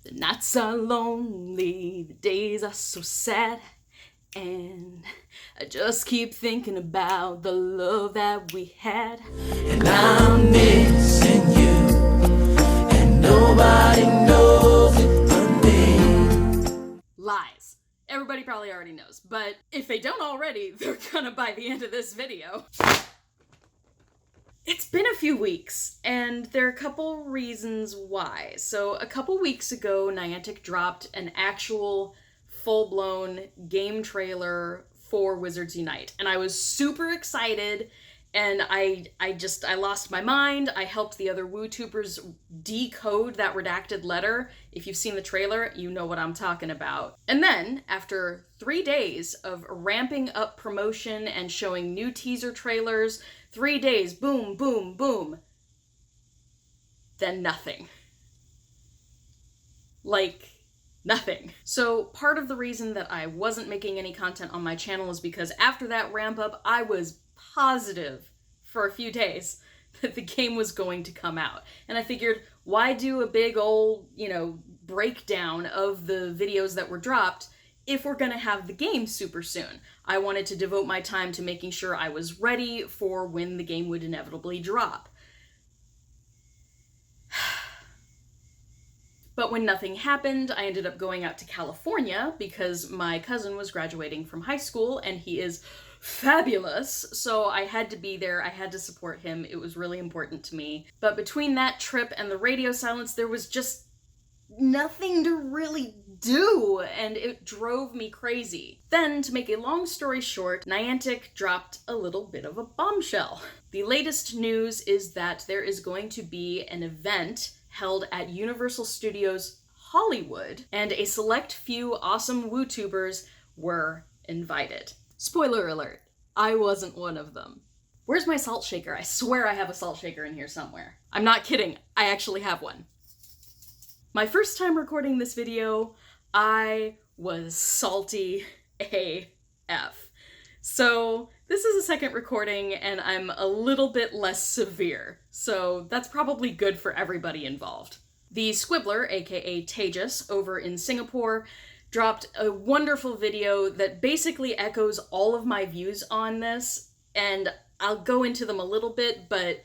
The nights are lonely, the days are so sad, and I just keep thinking about the love that we had. And I'm missing you, and nobody knows it but me. Lies. Everybody probably already knows, but if they don't already, they're gonna by the end of this video. It's been a few weeks, and there are a couple reasons why. So a couple weeks ago, Niantic dropped an actual full-blown game trailer for Wizards Unite, and I was super excited, and I lost my mind. I helped the other WooTubers decode that redacted letter. If you've seen the trailer, you know what I'm talking about. And then, after 3 days of ramping up promotion and showing new teaser trailers, 3 days, boom, boom, boom, then nothing. Like, nothing. So part of the reason that I wasn't making any content on my channel is because after that ramp up, I was positive for a few days that the game was going to come out. And I figured, why do a big old, breakdown of the videos that were dropped if we're gonna have the game super soon? I wanted to devote my time to making sure I was ready for when the game would inevitably drop. But when nothing happened, I ended up going out to California because my cousin was graduating from high school and he is fabulous. So I had to be there. I had to support him. It was really important to me. But between that trip and the radio silence, there was just nothing to really do, and it drove me crazy. Then, to make a long story short, Niantic dropped a little bit of a bombshell. The latest news is that there is going to be an event held at Universal Studios Hollywood, and a select few awesome WooTubers were invited. Spoiler alert, I wasn't one of them. Where's my salt shaker? I swear I have a salt shaker in here somewhere. I'm not kidding, I actually have one. My first time recording this video, I was salty AF. So this is a second recording and I'm a little bit less severe, so that's probably good for everybody involved. The Squibbler, aka Tejas, over in Singapore, dropped a wonderful video that basically echoes all of my views on this, and I'll go into them a little bit, but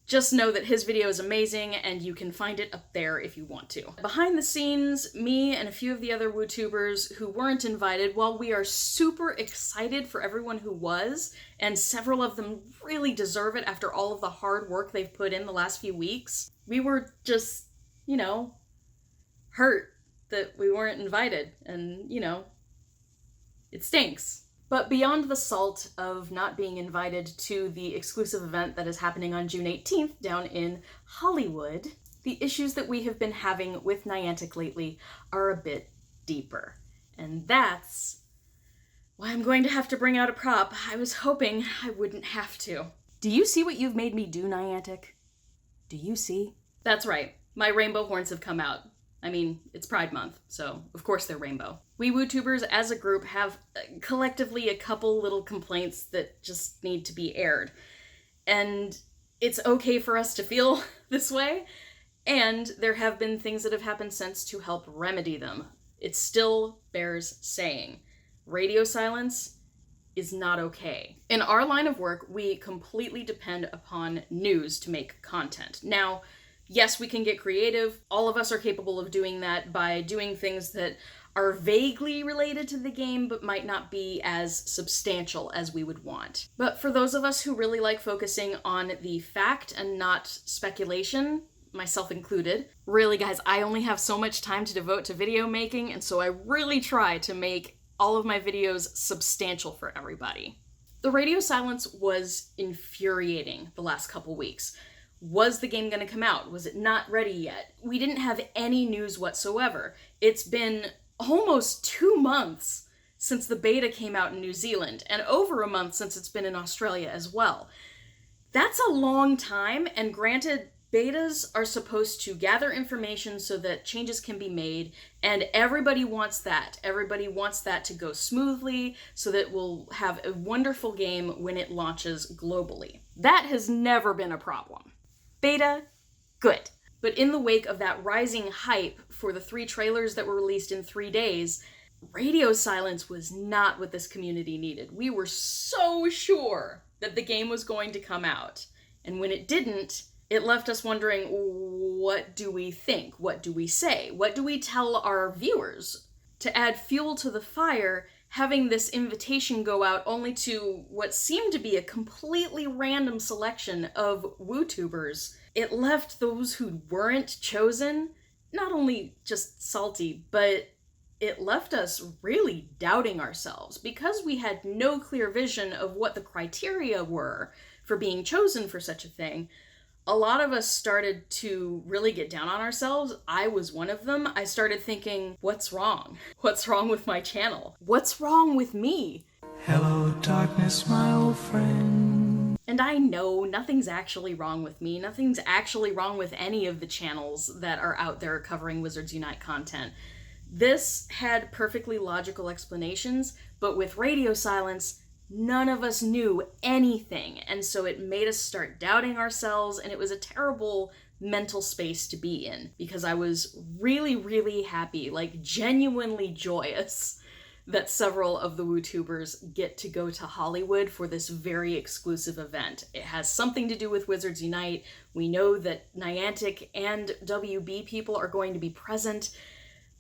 just know that his video is amazing and you can find it up there if you want to. Behind the scenes, me and a few of the other WooTubers who weren't invited, while we are super excited for everyone who was, and several of them really deserve it after all of the hard work they've put in the last few weeks, we were just, hurt that we weren't invited, and, it stinks. But beyond the salt of not being invited to the exclusive event that is happening on June 18th down in Hollywood, the issues that we have been having with Niantic lately are a bit deeper. And that's why I'm going to have to bring out a prop. I was hoping I wouldn't have to. Do you see what you've made me do, Niantic? Do you see? That's right. My rainbow horns have come out. I mean, it's Pride Month, so of course they're rainbow. We WooTubers as a group have collectively a couple little complaints that just need to be aired. And it's okay for us to feel this way, and there have been things that have happened since to help remedy them. It still bears saying. Radio silence is not okay. In our line of work, we completely depend upon news to make content. Now, yes, we can get creative. All of us are capable of doing that by doing things that are vaguely related to the game but might not be as substantial as we would want. But for those of us who really like focusing on the fact and not speculation, myself included, really guys, I only have so much time to devote to video making, and so I really try to make all of my videos substantial for everybody. The radio silence was infuriating the last couple weeks. Was the game going to come out? Was it not ready yet? We didn't have any news whatsoever. It's been almost 2 months since the beta came out in New Zealand, and over a month since it's been in Australia as well. That's a long time, and granted, betas are supposed to gather information so that changes can be made, and everybody wants that. Everybody wants that to go smoothly so that we'll have a wonderful game when it launches globally. That has never been a problem. Beta, good. But in the wake of that rising hype for the 3 trailers that were released in 3 days, radio silence was not what this community needed. We were so sure that the game was going to come out. And when it didn't, it left us wondering, what do we think? What do we say? What do we tell our viewers? To add fuel to the fire, having this invitation go out only to what seemed to be a completely random selection of WooTubers, it left those who weren't chosen not only just salty, but it left us really doubting ourselves. Because we had no clear vision of what the criteria were for being chosen for such a thing. A lot of us started to really get down on ourselves. I was one of them. I started thinking, what's wrong? What's wrong with my channel? What's wrong with me? Hello, darkness, my old friend. And I know nothing's actually wrong with me. Nothing's actually wrong with any of the channels that are out there covering Wizards Unite content. This had perfectly logical explanations, but with radio silence, none of us knew anything, and so it made us start doubting ourselves, and it was a terrible mental space to be in, because I was really, really happy, like genuinely joyous, that several of the WooTubers get to go to Hollywood for this very exclusive event. It has something to do with Wizards Unite. We know that Niantic and WB people are going to be present.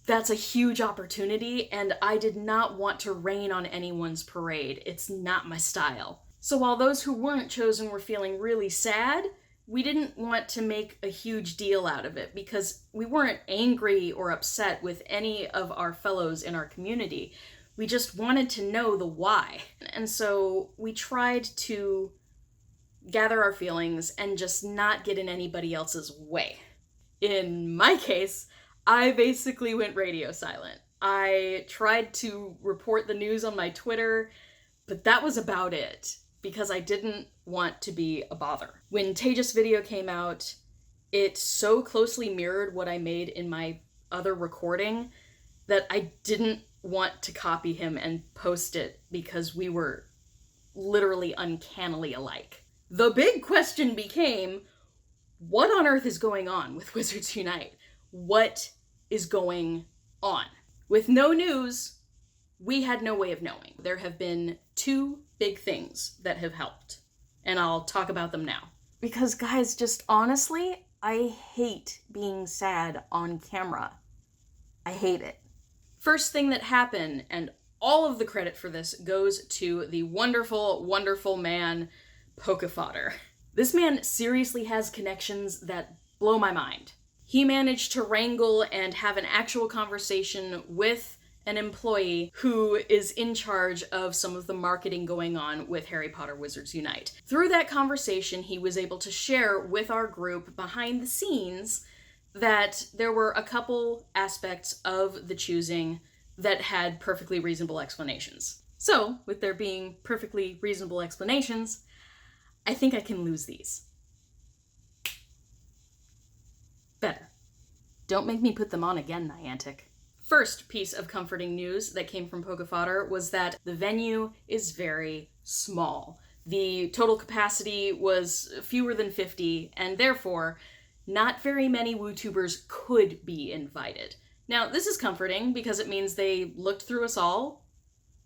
That's a huge opportunity, and I did not want to rain on anyone's parade. It's not my style. So while those who weren't chosen were feeling really sad, we didn't want to make a huge deal out of it because we weren't angry or upset with any of our fellows in our community. We just wanted to know the why. And so we tried to gather our feelings and just not get in anybody else's way. In my case, I basically went radio silent. I tried to report the news on my Twitter, but that was about it, because I didn't want to be a bother. When Tejas' video came out, it so closely mirrored what I made in my other recording that I didn't want to copy him and post it because we were literally uncannily alike. The big question became, what on earth is going on with Wizards Unite? What is going on? With no news, we had no way of knowing. There have been 2 big things that have helped, and I'll talk about them now. Because guys, just honestly, I hate being sad on camera. I hate it. First thing that happened, and all of the credit for this goes to the wonderful, wonderful man, Pokefodder. This man seriously has connections that blow my mind. He managed to wrangle and have an actual conversation with an employee who is in charge of some of the marketing going on with Harry Potter Wizards Unite. Through that conversation, he was able to share with our group behind the scenes that there were a couple aspects of the choosing that had perfectly reasonable explanations. So, with there being perfectly reasonable explanations, I think I can lose these. Better. Don't make me put them on again, Niantic. First piece of comforting news that came from Pokefodder was that the venue is very small. The total capacity was fewer than 50, and therefore, not very many WooTubers could be invited. Now, this is comforting because it means they looked through us all,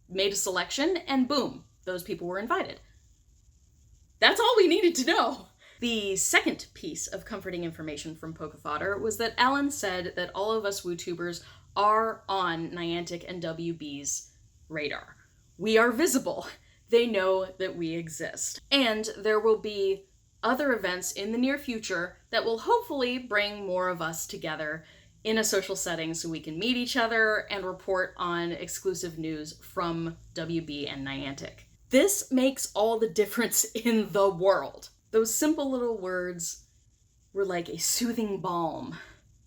made a selection, and boom, those people were invited. That's all we needed to know. The second piece of comforting information from Pokefodder was that Alan said that all of us WooTubers are on Niantic and WB's radar. We are visible. They know that we exist. And there will be other events in the near future that will hopefully bring more of us together in a social setting so we can meet each other and report on exclusive news from WB and Niantic. This makes all the difference in the world. Those simple little words were like a soothing balm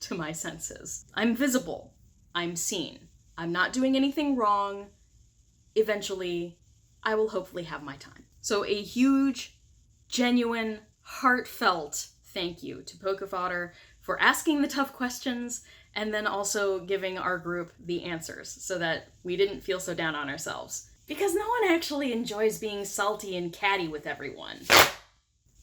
to my senses. I'm visible. I'm seen. I'm not doing anything wrong. Eventually, I will hopefully have my time. So a huge, genuine, heartfelt thank you to Pokefodder for asking the tough questions and then also giving our group the answers so that we didn't feel so down on ourselves. Because no one actually enjoys being salty and catty with everyone.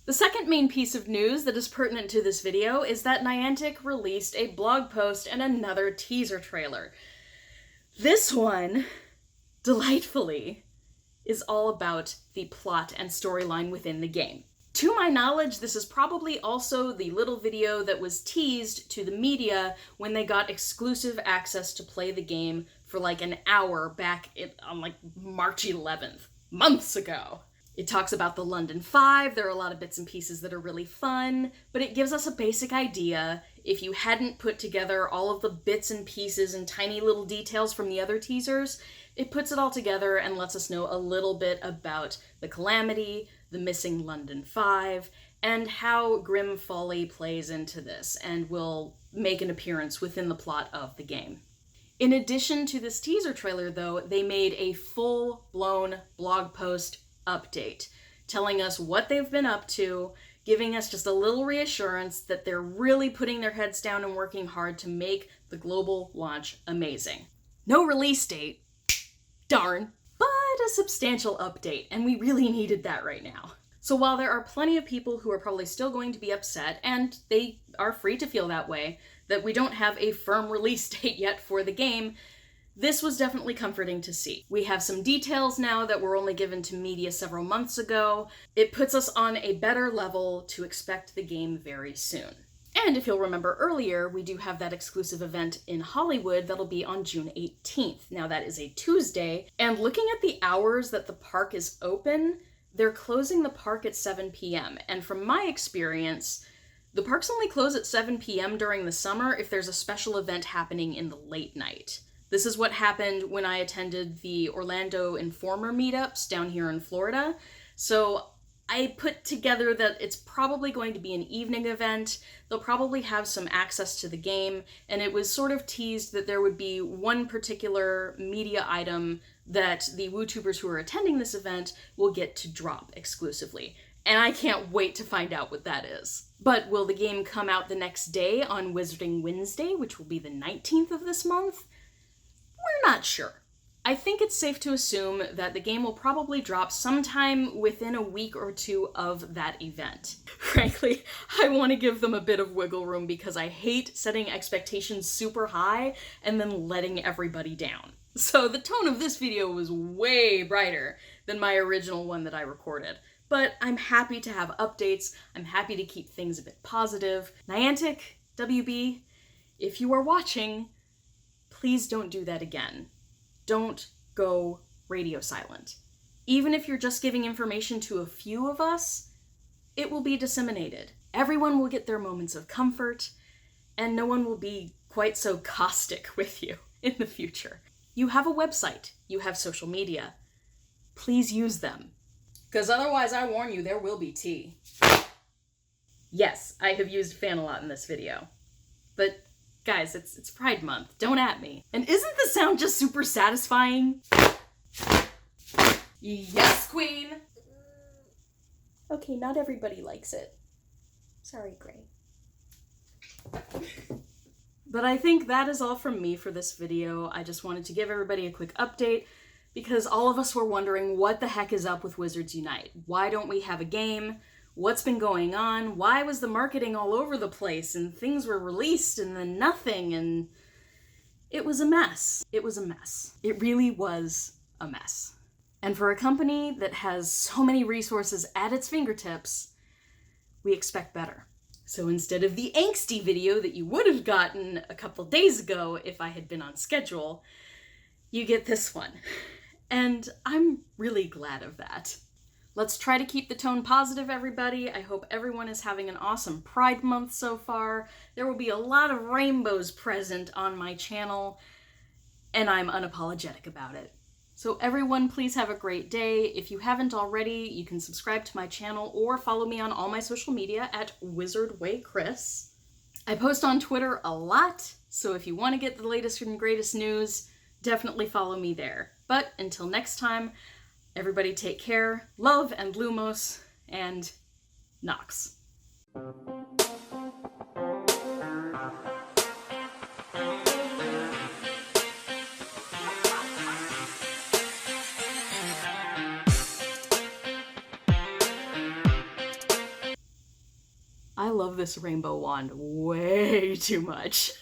The second main piece of news that is pertinent to this video is that Niantic released a blog post and another teaser trailer. This one, delightfully, is all about the plot and storyline within the game. To my knowledge, this is probably also the little video that was teased to the media when they got exclusive access to play the game for like an hour back on like March 11th, months ago. It talks about the London 5, there are a lot of bits and pieces that are really fun, but it gives us a basic idea. If you hadn't put together all of the bits and pieces and tiny little details from the other teasers, it puts it all together and lets us know a little bit about the Calamity, the missing London 5, and how Grim Folly plays into this and will make an appearance within the plot of the game. In addition to this teaser trailer, though, they made a full-blown blog post update, telling us what they've been up to, giving us just a little reassurance that they're really putting their heads down and working hard to make the global launch amazing. No release date, darn, but a substantial update, and we really needed that right now. So while there are plenty of people who are probably still going to be upset, and they are free to feel that way, that we don't have a firm release date yet for the game, this was definitely comforting to see. We have some details now that were only given to media several months ago. It puts us on a better level to expect the game very soon. And if you'll remember earlier, we do have that exclusive event in Hollywood that'll be on June 18th. Now that is a Tuesday, and looking at the hours that the park is open, they're closing the park at 7 p.m. And from my experience, the parks only close at 7 p.m. during the summer if there's a special event happening in the late night. This is what happened when I attended the Orlando Informer meetups down here in Florida. So I put together that it's probably going to be an evening event. They'll probably have some access to the game, and it was sort of teased that there would be one particular media item that the WooTubers who are attending this event will get to drop exclusively. And I can't wait to find out what that is. But will the game come out the next day on Wizarding Wednesday, which will be the 19th of this month? We're not sure. I think it's safe to assume that the game will probably drop sometime within a week or two of that event. Frankly, I want to give them a bit of wiggle room because I hate setting expectations super high and then letting everybody down. So the tone of this video was way brighter than my original one that I recorded. But I'm happy to have updates. I'm happy to keep things a bit positive. Niantic, WB, if you are watching, please don't do that again. Don't go radio silent. Even if you're just giving information to a few of us, it will be disseminated. Everyone will get their moments of comfort, and no one will be quite so caustic with you in the future. You have a website, you have social media. Please use them. Because otherwise, I warn you, there will be tea. Yes, I have used fan a lot in this video. But guys, it's Pride Month. Don't at me. And isn't the sound just super satisfying? Yes, queen! Okay, not everybody likes it. Sorry, Gray. But I think that is all from me for this video. I just wanted to give everybody a quick update because all of us were wondering what the heck is up with Wizards Unite. Why don't we have a game? What's been going on? Why was the marketing all over the place and things were released and then nothing, and it was a mess. It was a mess. It really was a mess. And for a company that has so many resources at its fingertips, we expect better. So instead of the angsty video that you would have gotten a couple days ago if I had been on schedule, you get this one. And I'm really glad of that. Let's try to keep the tone positive, everybody. I hope everyone is having an awesome Pride Month so far. There will be a lot of rainbows present on my channel, and I'm unapologetic about it. So everyone, please have a great day. If you haven't already, you can subscribe to my channel or follow me on all my social media at WizardWayChris. I post on Twitter a lot, so if you want to get the latest and greatest news, definitely follow me there. But until next time, everybody take care, love and Lumos, and Nox. this rainbow wand way too much.